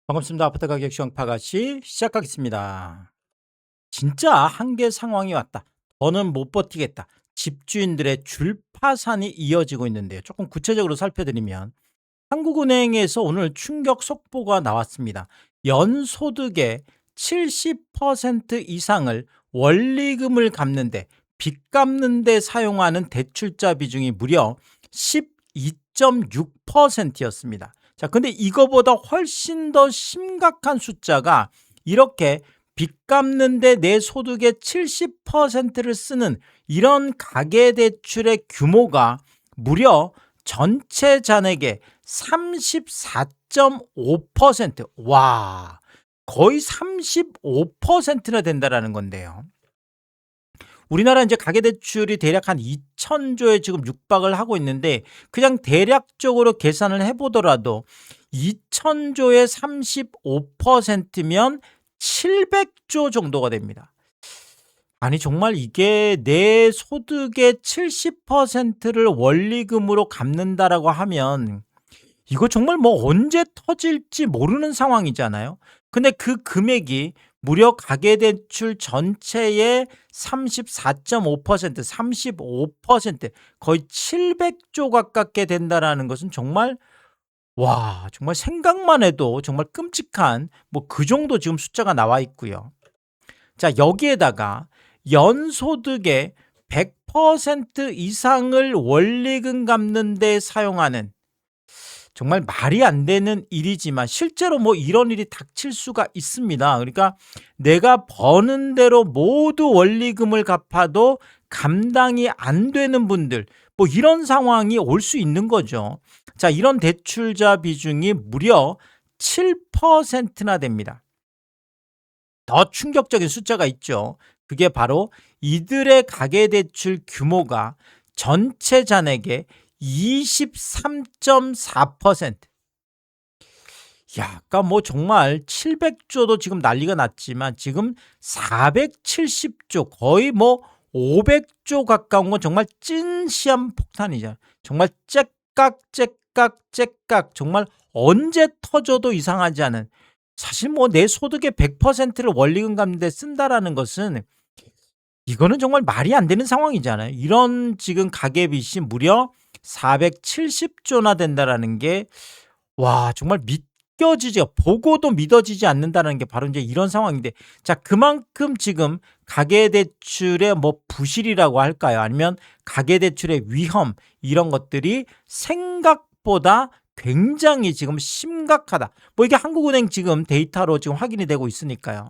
반갑습니다. 아파트 가격 시황파가씨 시작하겠습니다. 진짜 한계 상황이 왔다. 더는 못 버티겠다. 집주인들의 줄파산이 이어지고 있는데요. 조금 구체적으로 살펴드리면 한국은행에서 오늘 충격 속보가 나왔습니다. 연소득의 70% 이상을 원리금을 갚는데 빚 갚는 데 사용하는 대출자 비중이 무려 12.6%였습니다. 자, 근데 이거보다 훨씬 더 심각한 숫자가 이렇게 빚 갚는데 내 소득의 70%를 쓰는 이런 가계대출의 규모가 무려 전체 잔액의 34.5%. 와, 거의 35%나 된다라는 건데요. 우리나라 이제 가계대출이 대략 한 2,000조에 지금 육박을 하고 있는데 그냥 대략적으로 계산을 해보더라도 2,000조의 35%면 700조 정도가 됩니다. 아니 정말 이게 내 소득의 70%를 원리금으로 갚는다라고 하면 이거 정말 뭐 언제 터질지 모르는 상황이잖아요. 근데 그 금액이 무려 가계대출 전체의 34.5%, 35%, 거의 700조 가깝게 된다라는 것은 정말 정말 생각만 해도 정말 끔찍한 뭐 그 정도 지금 숫자가 나와 있고요. 자, 여기에다가 연소득의 100% 이상을 원리금 갚는 데 사용하는 정말 말이 안 되는 일이지만 실제로 뭐 이런 일이 닥칠 수가 있습니다. 그러니까 내가 버는 대로 모두 원리금을 갚아도 감당이 안 되는 분들, 뭐 이런 상황이 올 수 있는 거죠. 자, 이런 대출자 비중이 무려 7%나 됩니다. 더 충격적인 숫자가 있죠. 그게 바로 이들의 가계대출 규모가 전체 잔액의 23.4%. 야, 아까 뭐 정말 700조도 지금 난리가 났지만 지금 470조 거의 뭐 500조 가까운 건 정말 찐시한 폭탄이죠. 정말 째깍 정말 언제 터져도 이상하지 않은 사실 뭐 내 소득의 100%를 원리금 갚는 데 쓴다라는 것은 이거는 정말 말이 안 되는 상황이잖아요. 이런 지금 가계빚이 무려 470조나 된다라는 게 정말 믿겨지죠. 보고도 믿어지지 않는다는 게 바로 이제 이런 상황인데 자, 그만큼 지금 가계대출의 뭐 부실이라고 할까요? 아니면 가계대출의 위험 이런 것들이 생각보다 굉장히 지금 심각하다. 뭐 이게 한국은행 지금 데이터로 지금 확인이 되고 있으니까요.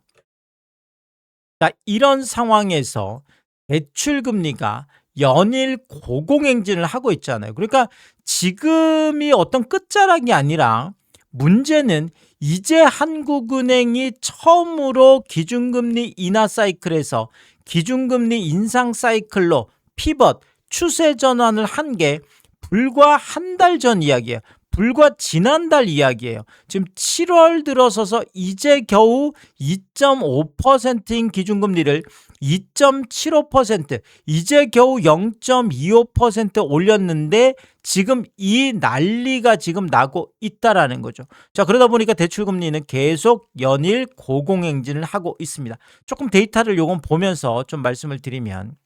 자, 이런 상황에서 대출 금리가 연일 고공행진을 하고 있잖아요. 그러니까 지금이 어떤 끝자락이 아니라 문제는 이제 한국은행이 처음으로 기준금리 인하 사이클에서 기준금리 인상 사이클로 피벗, 추세 전환을 한 게 불과 한 달 전 이야기예요. 불과 지난달 이야기예요. 지금 7월 들어서서 이제 겨우 2.5%인 기준금리를 2.75%, 이제 겨우 0.25% 올렸는데 지금 이 난리가 지금 나고 있다라는 거죠. 자, 그러다 보니까 대출금리는 계속 연일 고공행진을 하고 있습니다. 조금 데이터를 요건 보면서 좀 말씀을 드리면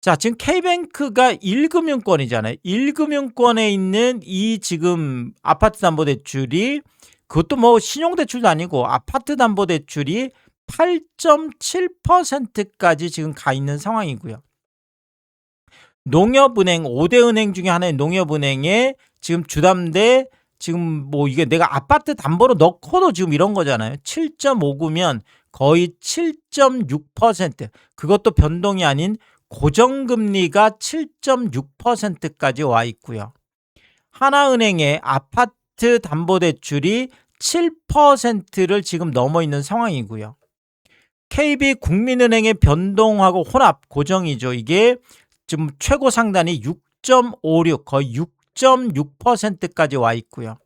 자, 지금 K뱅크가 1금융권이잖아요. 1금융권에 있는 이 지금 아파트 담보 대출이 그것도 뭐 신용대출도 아니고 아파트 담보 대출이 8.7%까지 지금 가 있는 상황이고요. 농협은행 5대 은행 중에 하나의 농협은행의 지금 주담대 지금 뭐 이게 내가 아파트 담보로 넣고도 지금 이런 거잖아요. 7.59면 거의 7.6%. 그것도 변동이 아닌 고정금리가 7.6%까지 와 있고요. 하나은행의 아파트 담보대출이 7%를 지금 넘어 있는 상황이고요. KB국민은행의 변동하고 혼합 고정이죠. 이게 지금 최고 상단이 6.56 거의 6.6%까지 와 있고요.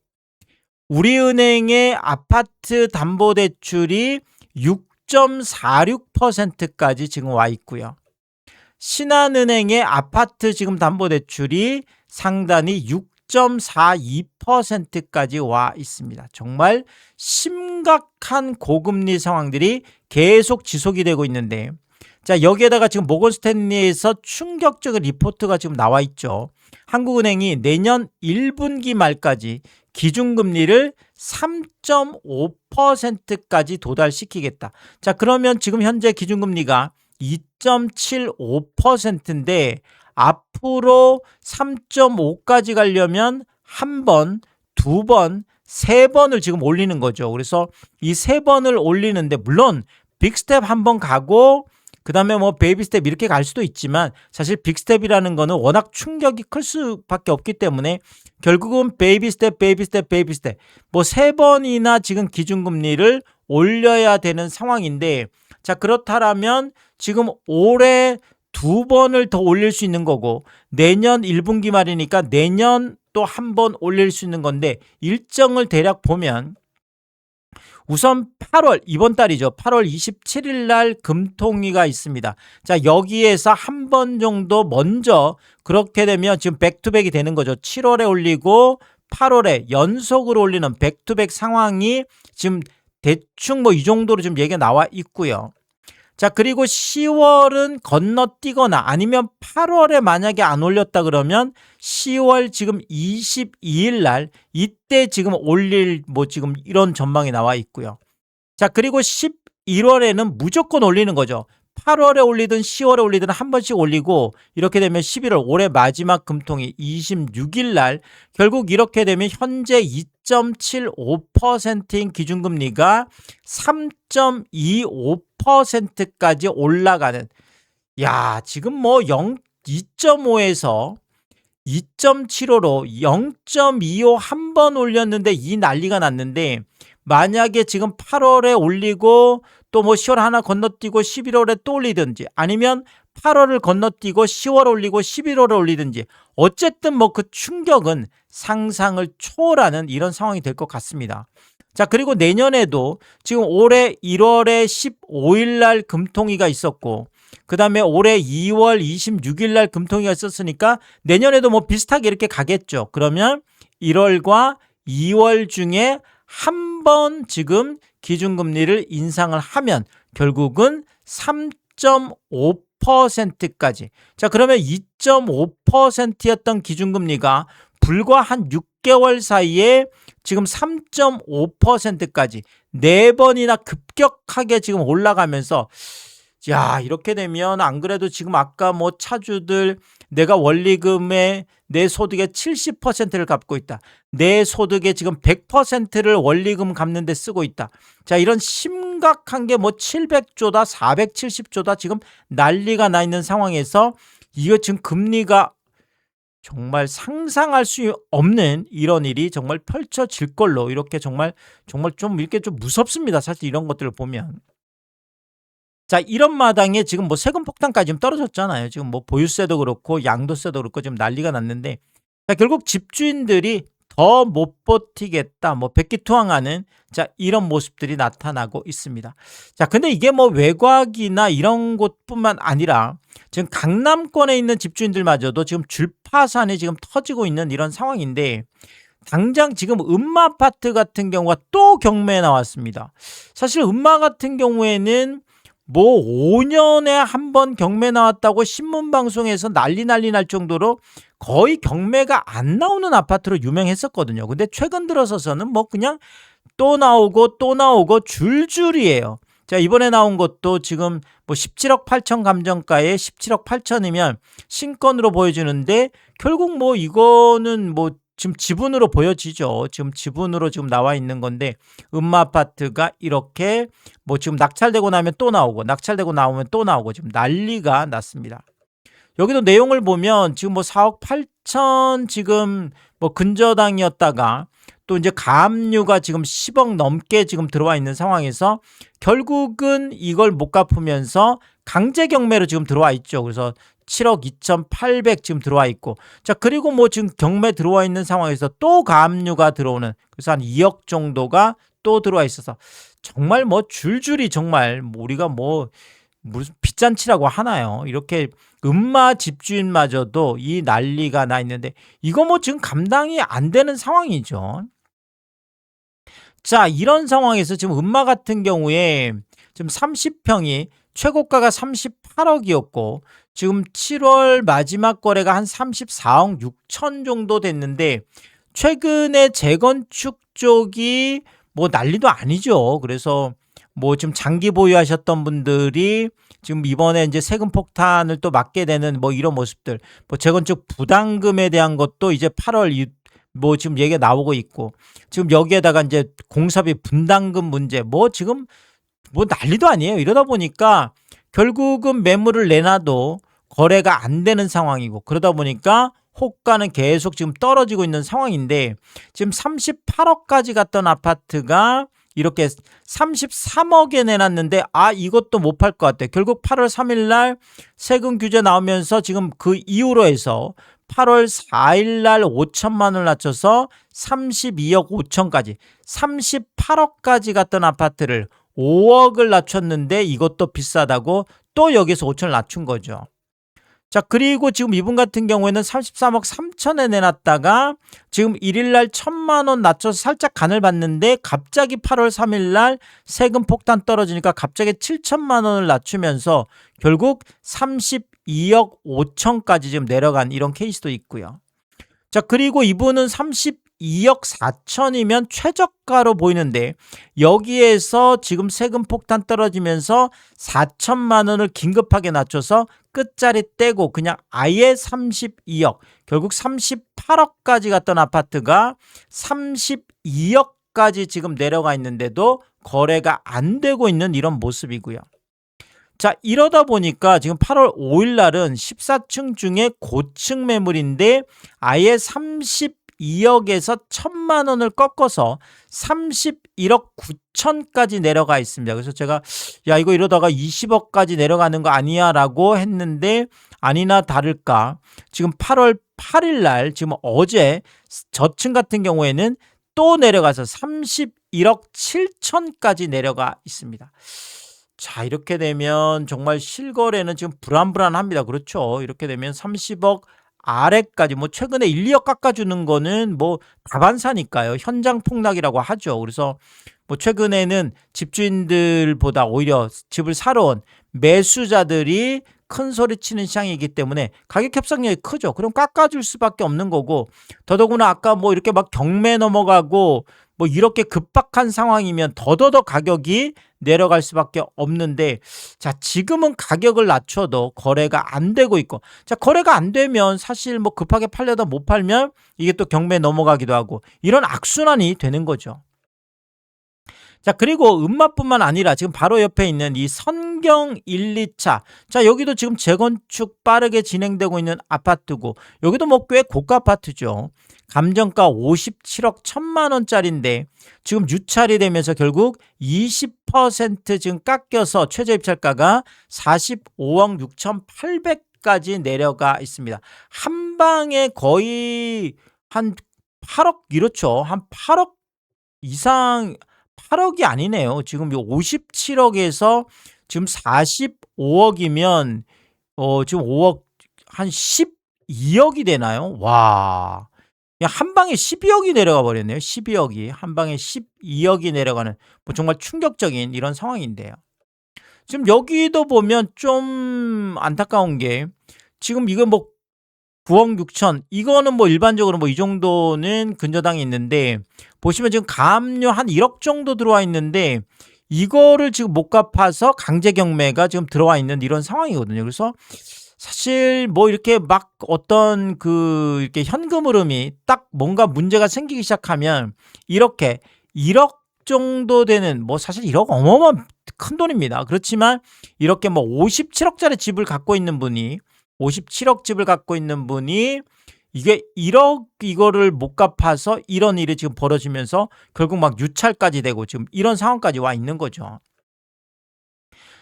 우리은행의 아파트 담보대출이 6.46%까지 지금 와 있고요. 신한은행의 아파트 지금 담보대출이 상단이 6.42%까지 와 있습니다. 정말 심각한 고금리 상황들이 계속 지속이 되고 있는데, 자, 여기에다가 지금 모건 스탠리에서 충격적인 리포트가 지금 나와 있죠. 한국은행이 내년 1분기 말까지 기준금리를 3.5%까지 도달시키겠다. 자, 그러면 지금 현재 기준금리가 2.75%인데 앞으로 3.5까지 가려면 한 번, 두 번, 세 번을 지금 올리는 거죠. 그래서 이 세 번을 올리는데 물론 빅스텝 한 번 가고 그다음에 뭐 베이비 스텝 이렇게 갈 수도 있지만 사실 빅스텝이라는 거는 워낙 충격이 클 수밖에 없기 때문에 결국은 베이비 스텝 뭐 세 번이나 지금 기준금리를 올려야 되는 상황인데, 자, 그렇다면 지금 올해 두 번을 더 올릴 수 있는 거고 내년 1분기 말이니까 내년 또 한 번 올릴 수 있는 건데, 일정을 대략 보면 우선 8월, 이번 달이죠. 8월 27일 날 금통위가 있습니다. 자, 여기에서 한 번 정도 먼저, 그렇게 되면 지금 백투백이 되는 거죠. 7월에 올리고 8월에 연속으로 올리는 백투백 상황이 지금 대충 뭐 이 정도로 지금 얘기가 나와 있고요. 자, 그리고 10월은 건너뛰거나 아니면 8월에 만약에 안 올렸다 그러면 10월 지금 22일 날 이때 지금 올릴 뭐 지금 이런 전망이 나와 있고요. 자, 그리고 11월에는 무조건 올리는 거죠. 8월에 올리든 10월에 올리든 한 번씩 올리고, 이렇게 되면 11월 올해 마지막 금통위 26일 날 결국 이렇게 되면 현재 2.75%인 기준금리가 3.25%까지 올라가는, 야, 지금 뭐 2.5에서 2.75로 0.25 한 번 올렸는데 이 난리가 났는데, 만약에 지금 8월에 올리고 또 뭐 10월 하나 건너뛰고 11월에 또 올리든지, 아니면 8월을 건너뛰고 10월 올리고 11월에 올리든지, 어쨌든 뭐 그 충격은 상상을 초월하는 이런 상황이 될 것 같습니다. 자, 그리고 내년에도 지금 올해 1월에 15일 날 금통위가 있었고 그다음에 올해 2월 26일 날 금통위가 있었으니까 내년에도 뭐 비슷하게 이렇게 가겠죠. 그러면 1월과 2월 중에 한 번 지금 기준금리를 인상을 하면 결국은 3.5%까지. 자, 그러면 2.5%였던 기준금리가 불과 한 6개월 사이에 지금 3.5%까지 4번이나 급격하게 지금 올라가면서, 야, 이렇게 되면 안 그래도 지금 아까 뭐 차주들 내가 원리금의 내 소득의 70%를 갚고 있다. 내 소득의 지금 100%를 원리금 갚는 데 쓰고 있다. 자, 이런 심각한 게 뭐 700조다 470조다 지금 난리가 나 있는 상황에서 이거 지금 금리가 정말 상상할 수 없는 이런 일이 정말 펼쳐질 걸로, 이렇게 정말 좀 이렇게 좀 무섭습니다. 사실 이런 것들을 보면. 자, 이런 마당에 지금 뭐 세금 폭탄까지 지금 떨어졌잖아요. 지금 뭐 보유세도 그렇고 양도세도 그렇고 지금 난리가 났는데, 자, 결국 집주인들이 더 못 버티겠다, 뭐 백기투항하는, 자, 이런 모습들이 나타나고 있습니다. 자, 근데 이게 뭐 외곽이나 이런 곳뿐만 아니라 지금 강남권에 있는 집주인들마저도 지금 줄파산이 지금 터지고 있는 이런 상황인데, 당장 지금 음마아파트 같은 경우가 또 경매에 나왔습니다. 사실 음마 같은 경우에는 뭐 5년에 한 번 경매 나왔다고 신문방송에서 난리 날 정도로 거의 경매가 안 나오는 아파트로 유명했었거든요. 근데 최근 들어서서는 뭐 그냥 또 나오고 줄줄이에요. 자, 이번에 나온 것도 지금 뭐 17억 8천 감정가에 17억 8천이면 신건으로 보여주는데, 결국 뭐 이거는 뭐 지금 지분으로 보여지죠. 지금 지분으로 지금 나와 있는 건데, 음마 아파트가 이렇게 뭐 지금 낙찰되고 나면 또 나오고 낙찰되고 나오면 또 나오고 지금 난리가 났습니다. 여기도 내용을 보면 지금 뭐 4억 8천 지금 뭐 근저당이었다가 또 이제 가압류가 지금 10억 넘게 지금 들어와 있는 상황에서 결국은 이걸 못 갚으면서 강제 경매로 지금 들어와 있죠. 그래서 7억 2,800 지금 들어와 있고, 자, 그리고 뭐 지금 경매 들어와 있는 상황에서 또 가압류가 들어오는, 그래서 한 2억 정도가 또 들어와 있어서 정말 뭐 줄줄이 정말 우리가 뭐 무슨 빚잔치라고 하나요? 이렇게 음마 집주인마저도 이 난리가 나 있는데 이거 뭐 지금 감당이 안 되는 상황이죠. 자, 이런 상황에서 지금 음마 같은 경우에 지금 30평이 최고가가 38억이었고 지금 7월 마지막 거래가 한 34억 6천 정도 됐는데 최근에 재건축 쪽이 뭐 난리도 아니죠. 그래서 뭐 지금 장기 보유하셨던 분들이 지금 이번에 이제 세금 폭탄을 또 맞게 되는 뭐 이런 모습들, 뭐 재건축 부담금에 대한 것도 이제 8월 뭐 지금 얘기가 나오고 있고 지금 여기에다가 이제 공사비 분담금 문제 뭐 지금 뭐 난리도 아니에요. 이러다 보니까 결국은 매물을 내놔도 거래가 안 되는 상황이고 그러다 보니까 호가는 계속 지금 떨어지고 있는 상황인데 지금 38억까지 갔던 아파트가 이렇게 33억에 내놨는데 이것도 못 팔 것 같아요. 결국 8월 3일 날 세금 규제 나오면서 지금 그 이후로 해서 8월 4일 날 5천만 원을 낮춰서 32억 5천까지 38억까지 갔던 아파트를 5억을 낮췄는데 이것도 비싸다고 또 여기서 5천을 낮춘 거죠. 자, 그리고 지금 이분 같은 경우에는 33억 3천에 내놨다가 지금 1일날 1,000만 원 낮춰서 살짝 간을 봤는데 갑자기 8월 3일 날 세금 폭탄 떨어지니까 갑자기 7천만 원을 낮추면서 결국 32억 5천까지 지금 내려간 이런 케이스도 있고요. 자, 그리고 이분은 32억 4천이면 최저가로 보이는데 여기에서 지금 세금 폭탄 떨어지면서 4천만 원을 긴급하게 낮춰서 끝자리 떼고 그냥 아예 32억 결국 38억까지 갔던 아파트가 32억까지 지금 내려가 있는데도 거래가 안 되고 있는 이런 모습이고요. 자, 이러다 보니까 지금 8월 5일 날은 14층 중에 고층 매물인데 아예 32억에서 1,000만 원을 꺾어서 31억 9천까지 내려가 있습니다. 그래서 제가 이거 이러다가 20억까지 내려가는 거 아니야 라고 했는데 아니나 다를까 지금 8월 8일 날 지금 어제 저층 같은 경우에는 또 내려가서 31억 7천까지 내려가 있습니다. 자, 이렇게 되면 정말 실거래는 지금 불안불안합니다. 그렇죠. 이렇게 되면 30억 아래까지 뭐 최근에 1, 2억 깎아주는 거는 뭐 다반사니까요. 현장 폭락이라고 하죠. 그래서 뭐 최근에는 집주인들보다 오히려 집을 사러 온 매수자들이 큰 소리 치는 시장이기 때문에 가격 협상력이 크죠. 그럼 깎아줄 수밖에 없는 거고 더더구나 아까 뭐 이렇게 막 경매 넘어가고 뭐 이렇게 급박한 상황이면 더더더 가격이 내려갈 수밖에 없는데 자, 지금은 가격을 낮춰도 거래가 안 되고 있고 자, 거래가 안 되면 사실 뭐 급하게 팔려다 못 팔면 이게 또 경매에 넘어가기도 하고 이런 악순환이 되는 거죠. 자, 그리고 음마뿐만 아니라 지금 바로 옆에 있는 이 선경 1, 2차. 자, 여기도 지금 재건축 빠르게 진행되고 있는 아파트고 여기도 뭐 꽤 고가 아파트죠. 감정가 57억 1천만 원짜리인데 지금 유찰이 되면서 결국 20% 지금 깎여서 최저 입찰가가 45억 6,800까지 내려가 있습니다. 한 방에 거의 한 8억 이렇죠. 한 8억 이상 8억이 아니네요. 지금 요 57억에서 지금 45억이면 지금 5억 한 12억이 되나요? 와. 그냥 한 방에 12억이 내려가 버렸네요. 12억이. 한 방에 12억이 내려가는 뭐 정말 충격적인 이런 상황인데요. 지금 여기도 보면 좀 안타까운 게 지금 이거 뭐 9억 6천 이거는 뭐 일반적으로 뭐 이 정도는 근저당이 있는데 보시면 지금 가압류 한 1억 정도 들어와 있는데 이거를 지금 못 갚아서 강제 경매가 지금 들어와 있는 이런 상황이거든요. 그래서 사실 뭐 이렇게 막 어떤 이렇게 현금 흐름이 딱 뭔가 문제가 생기기 시작하면 이렇게 1억 정도 되는 뭐 사실 1억 어마어마한 큰 돈입니다. 그렇지만 이렇게 뭐 57억짜리 집을 갖고 있는 분이 57억 집을 갖고 있는 분이 이게 1억 이거를 못 갚아서 이런 일이 지금 벌어지면서 결국 막 유찰까지 되고 지금 이런 상황까지 와 있는 거죠.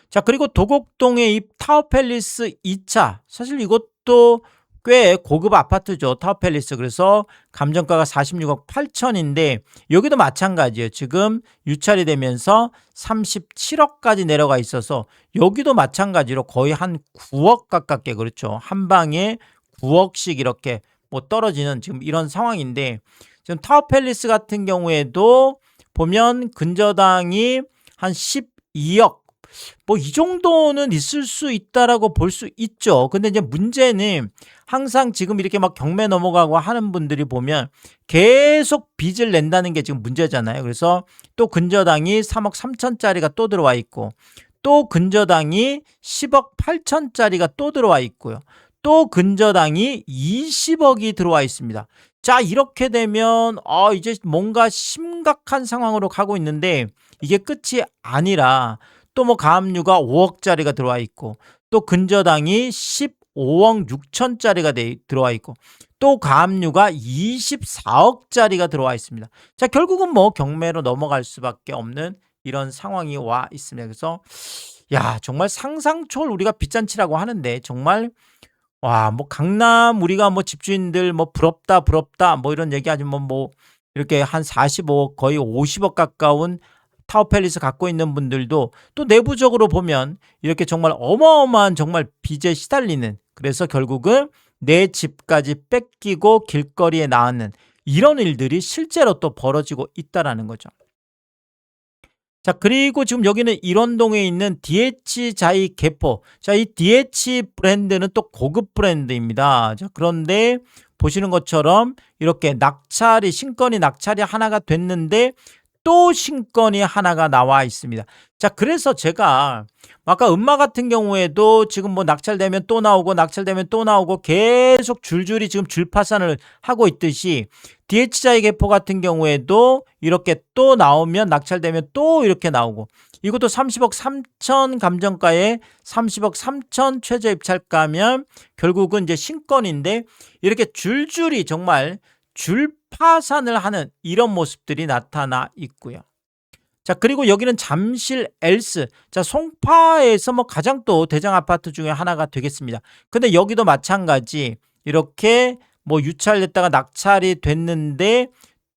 자, 그리고 도곡동의 이 타워팰리스 2차 사실 이것도 꽤 고급 아파트죠. 타워팰리스. 그래서 감정가가 46억 8천인데 여기도 마찬가지예요. 지금 유찰이 되면서 37억까지 내려가 있어서 여기도 마찬가지로 거의 한 9억 가깝게, 그렇죠. 한 방에 9억씩 이렇게 뭐 떨어지는 지금 이런 상황인데, 지금 타워팰리스 같은 경우에도 보면 근저당이 한 12억 뭐 이 정도는 있을 수 있다라고 볼 수 있죠. 근데 이제 문제는 항상 지금 이렇게 막 경매 넘어가고 하는 분들이 보면 계속 빚을 낸다는 게 지금 문제잖아요. 그래서 또 근저당이 3억 3천짜리가 또 들어와 있고, 또 근저당이 10억 8천짜리가 또 들어와 있고요. 또 근저당이 20억이 들어와 있습니다. 자, 이렇게 되면 이제 뭔가 심각한 상황으로 가고 있는데 이게 끝이 아니라 또 뭐 가압류가 5억짜리가 들어와 있고, 또 근저당이 15억 6천짜리가 들어와 있고, 또 가압류가 24억짜리가 들어와 있습니다. 자, 결국은 뭐 경매로 넘어갈 수밖에 없는 이런 상황이 와 있습니다. 그래서 야, 정말 상상초월 우리가 빚잔치라고 하는데 정말 와, 뭐 강남 우리가 뭐 집주인들 뭐 부럽다 부럽다 뭐 이런 얘기하지 뭐 이렇게 한 45억 거의 50억 가까운 타워팰리스 갖고 있는 분들도 또 내부적으로 보면 이렇게 정말 어마어마한 정말 빚에 시달리는, 그래서 결국은 내 집까지 뺏기고 길거리에 나오는 이런 일들이 실제로 또 벌어지고 있다라는 거죠. 자, 그리고 지금 여기는 일원동에 있는 DH 자이 개포. 자, 이 DH 브랜드는 또 고급 브랜드입니다. 자, 그런데 보시는 것처럼 이렇게 신건이 낙찰이 하나가 됐는데 또 신건이 하나가 나와 있습니다. 자, 그래서 제가 아까 음마 같은 경우에도 지금 뭐 낙찰되면 또 나오고 낙찰되면 또 나오고 계속 줄줄이 지금 줄파산을 하고 있듯이 DH자의 개포 같은 경우에도 이렇게 또 나오면 낙찰되면 또 이렇게 나오고, 이것도 30억 3천 감정가에 30억 3천 최저 입찰가면 결국은 이제 신건인데 이렇게 줄줄이 정말 줄파산을 하는 이런 모습들이 나타나 있고요. 자, 그리고 여기는 잠실 엘스. 자, 송파에서 뭐 가장 또 대장 아파트 중에 하나가 되겠습니다. 근데 여기도 마찬가지 이렇게 뭐 유찰됐다가 낙찰이 됐는데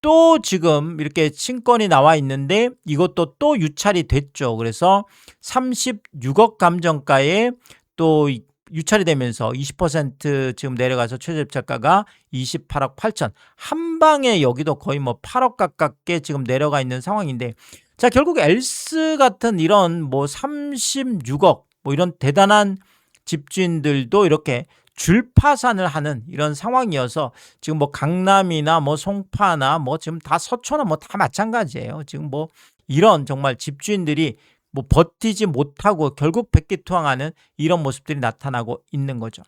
또 지금 이렇게 신건이 나와 있는데 이것도 또 유찰이 됐죠. 그래서 36억 감정가에 또 유찰이 되면서 20% 지금 내려가서 최저 입찰가가 28억 8천. 한 방에 여기도 거의 뭐 8억 가깝게 지금 내려가 있는 상황인데, 자, 결국 엘스 같은 이런 뭐 36억 뭐 이런 대단한 집주인들도 이렇게 줄파산을 하는 이런 상황이어서 지금 뭐 강남이나 뭐 송파나 뭐 지금 다 서초나 뭐 다 마찬가지예요. 지금 뭐 이런 정말 집주인들이 뭐 버티지 못하고 결국 백기투항하는 이런 모습들이 나타나고 있는 거죠.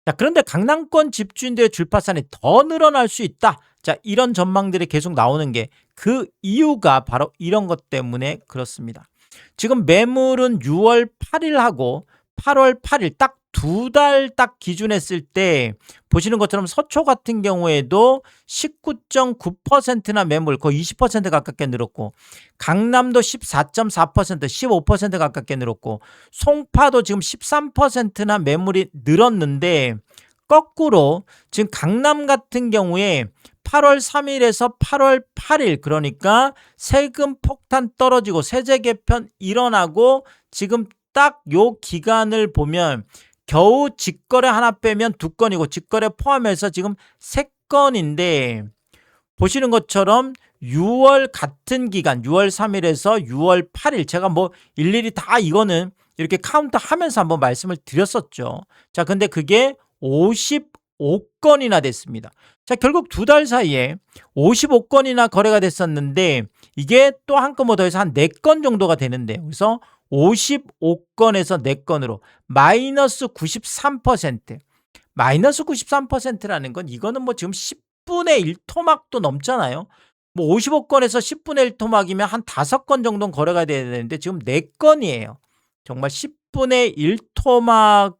자, 그런데 강남권 집주인들의 줄파산이 더 늘어날 수 있다. 자, 이런 전망들이 계속 나오는 게 그 이유가 바로 이런 것 때문에 그렇습니다. 지금 매물은 6월 8일하고 8월 8일 딱 2달 딱 기준했을 때 보시는 것처럼 서초 같은 경우에도 19.9%나 매물 거의 20% 가깝게 늘었고, 강남도 14.4% 15% 가깝게 늘었고, 송파도 지금 13%나 매물이 늘었는데, 거꾸로 지금 강남 같은 경우에 8월 3일에서 8월 8일, 그러니까 세금 폭탄 떨어지고 세제 개편 일어나고 지금 딱 요 기간을 보면 겨우 직거래 하나 빼면 2건이고 직거래 포함해서 지금 3건인데, 보시는 것처럼 6월 같은 기간 6월 3일에서 6월 8일 제가 뭐 일일이 다 이거는 이렇게 카운트 하면서 한번 말씀을 드렸었죠. 자, 근데 그게 55건이나 됐습니다. 자, 결국 2달 사이에 55건이나 거래가 됐었는데 이게 또 한 건 뭐 더해서 한 4건 정도가 되는데, 그래서 55건에서 4건으로 마이너스 93%. 마이너스 93%라는 건 이거는 뭐 지금 10분의 1 토막도 넘잖아요. 뭐 55건에서 10분의 1 토막이면 한 5건 정도는 거래가 돼야 되는데 지금 4건이에요. 정말 10분의 1 토막,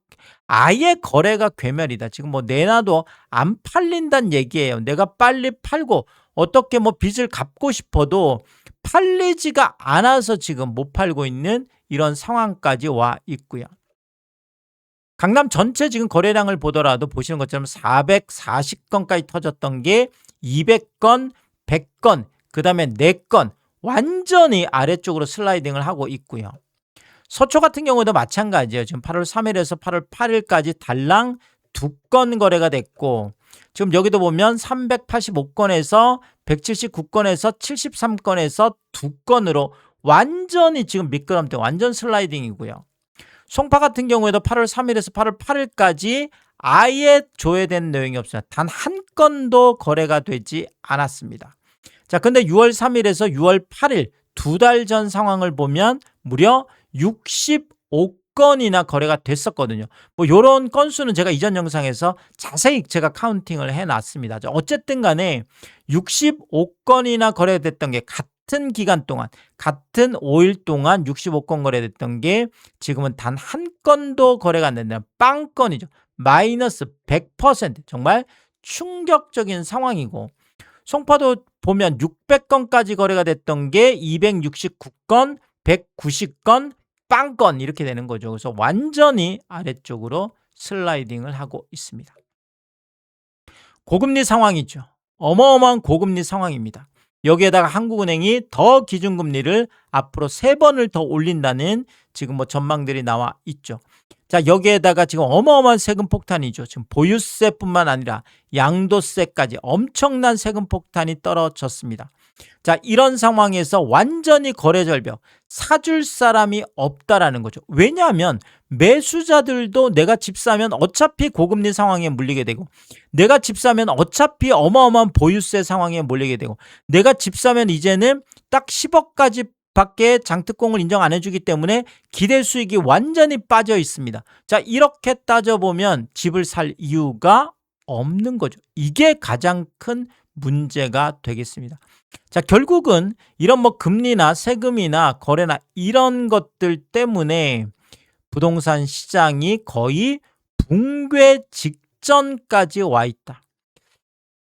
아예 거래가 괴멸이다. 지금 뭐 내놔도 안 팔린다는 얘기예요. 내가 빨리 팔고 어떻게 뭐 빚을 갚고 싶어도 팔리지가 않아서 지금 못 팔고 있는 이런 상황까지 와 있고요. 강남 전체 지금 거래량을 보더라도 보시는 것처럼 440건까지 터졌던 게 200건, 100건, 그다음에 4건 완전히 아래쪽으로 슬라이딩을 하고 있고요. 서초 같은 경우도 마찬가지예요. 지금 8월 3일에서 8월 8일까지 달랑 2건 거래가 됐고, 지금 여기도 보면 385건에서 179건에서 73건에서 2건으로 완전히 지금 미끄럼틀, 완전 슬라이딩이고요. 송파 같은 경우에도 8월 3일에서 8월 8일까지 아예 조회된 내용이 없어요. 단 한 건도 거래가 되지 않았습니다. 자, 근데 6월 3일에서 6월 8일 2달 전 상황을 보면 무려 65건이나 거래가 됐었거든요. 뭐 요런 건수는 제가 이전 영상에서 자세히 제가 카운팅을 해놨습니다. 어쨌든 간에 65건이나 거래됐던 게 같은 기간 동안, 같은 5일 동안 65건 거래됐던 게 지금은 단 한 건도 거래가 안 된다는 빵건이죠. 마이너스 100%, 정말 충격적인 상황이고, 송파도 보면 600건까지 거래가 됐던 게 269건, 190건, 빵건 이렇게 되는 거죠. 그래서 완전히 아래쪽으로 슬라이딩을 하고 있습니다. 고금리 상황이죠. 어마어마한 고금리 상황입니다. 여기에다가 한국은행이 더 기준금리를 앞으로 3번을 더 올린다는 지금 뭐 전망들이 나와 있죠. 자, 여기에다가 지금 어마어마한 세금 폭탄이죠. 지금 보유세뿐만 아니라 양도세까지 엄청난 세금 폭탄이 떨어졌습니다. 자, 이런 상황에서 완전히 거래 절벽, 사줄 사람이 없다라는 거죠. 왜냐하면 매수자들도 내가 집 사면 어차피 고금리 상황에 물리게 되고, 내가 집 사면 어차피 어마어마한 보유세 상황에 몰리게 되고, 내가 집 사면 이제는 딱 10억까지 밖에 장특공을 인정 안 해주기 때문에 기대 수익이 완전히 빠져 있습니다. 자, 이렇게 따져보면 집을 살 이유가 없는 거죠. 이게 가장 큰 문제가 되겠습니다. 자, 결국은 이런 뭐 금리나 세금이나 거래나 이런 것들 때문에 부동산 시장이 거의 붕괴 직전까지 와 있다.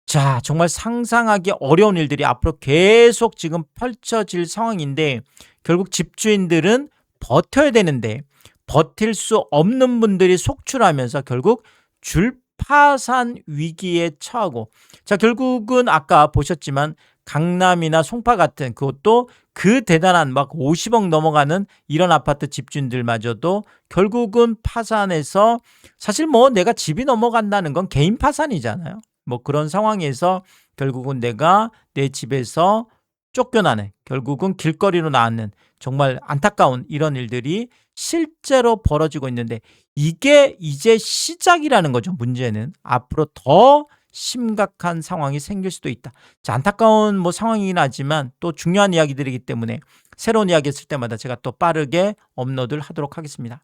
자, 정말 상상하기 어려운 일들이 앞으로 계속 지금 펼쳐질 상황인데, 결국 집주인들은 버텨야 되는데 버틸 수 없는 분들이 속출하면서 결국 줄파산 위기에 처하고, 자, 결국은 아까 보셨지만 강남이나 송파 같은, 그것도 그 대단한 막 50억 넘어가는 이런 아파트 집주인들마저도 결국은 파산해서, 사실 뭐 내가 집이 넘어간다는 건 개인 파산이잖아요. 뭐 그런 상황에서 결국은 내가 내 집에서 쫓겨나는, 결국은 길거리로 나왔는 정말 안타까운 이런 일들이 실제로 벌어지고 있는데, 이게 이제 시작이라는 거죠. 문제는 앞으로 더 심각한 상황이 생길 수도 있다. 자, 안타까운 뭐 상황이긴 하지만 또 중요한 이야기들이기 때문에 새로운 이야기 있을 때마다 제가 또 빠르게 업로드를 하도록 하겠습니다.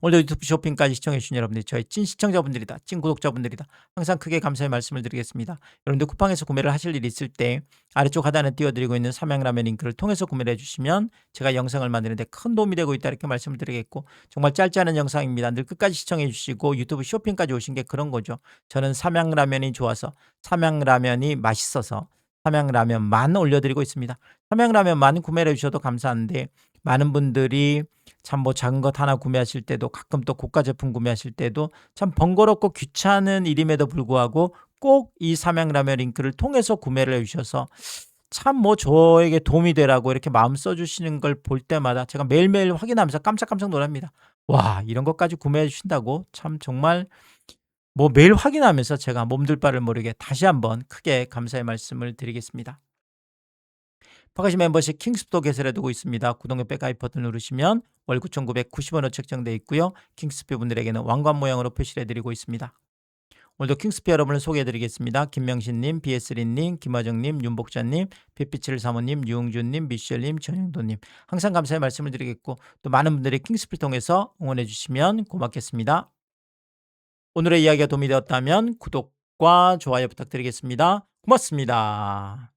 오늘도 유튜브 쇼핑까지 시청해주신 여러분들, 저희 찐 시청자분들이다, 찐 구독자분들이다, 항상 크게 감사의 말씀을 드리겠습니다. 여러분들 쿠팡에서 구매를 하실 일이 있을 때 아래쪽 하단에 띄워드리고 있는 삼양라면 링크를 통해서 구매를 해주시면 제가 영상을 만드는데 큰 도움이 되고 있다, 이렇게 말씀을 드리겠고, 정말 짧지 않은 영상입니다. 늘 끝까지 시청해주시고 유튜브 쇼핑까지 오신 게 그런 거죠. 저는 삼양라면이 좋아서, 삼양라면이 맛있어서 삼양라면만 올려드리고 있습니다. 삼양라면만 구매를 해주셔도 감사한데, 많은 분들이 참 뭐 작은 것 하나 구매하실 때도, 가끔 또 고가 제품 구매하실 때도 참 번거롭고 귀찮은 일임에도 불구하고 꼭 이 삼양라면 링크를 통해서 구매를 해주셔서 참 뭐 저에게 도움이 되라고 이렇게 마음 써주시는 걸 볼 때마다 제가 매일매일 확인하면서 깜짝깜짝 놀랍니다. 와, 이런 것까지 구매해 주신다고, 참 정말 뭐 매일 확인하면서 제가 몸둘 바를 모르게 다시 한번 크게 감사의 말씀을 드리겠습니다. 파가시 멤버십 킹스도 개설해 두고 있습니다. 구독 옆에 가입 버튼 누르시면 월 9,990원으로 책정되어 있고요. 킹스피 분들에게는 왕관 모양으로 표시를 해드리고 있습니다. 오늘도 킹스피 여러분을 소개해드리겠습니다. 김명신님, BS리님, 김화정님, 윤복자님, 빛빛을 사모님, 유흥준님, 미셸님, 전영도님, 항상 감사의 말씀을 드리겠고, 또 많은 분들이 킹스피를 통해서 응원해 주시면 고맙겠습니다. 오늘의 이야기가 도움이 되었다면 구독과 좋아요 부탁드리겠습니다. 고맙습니다.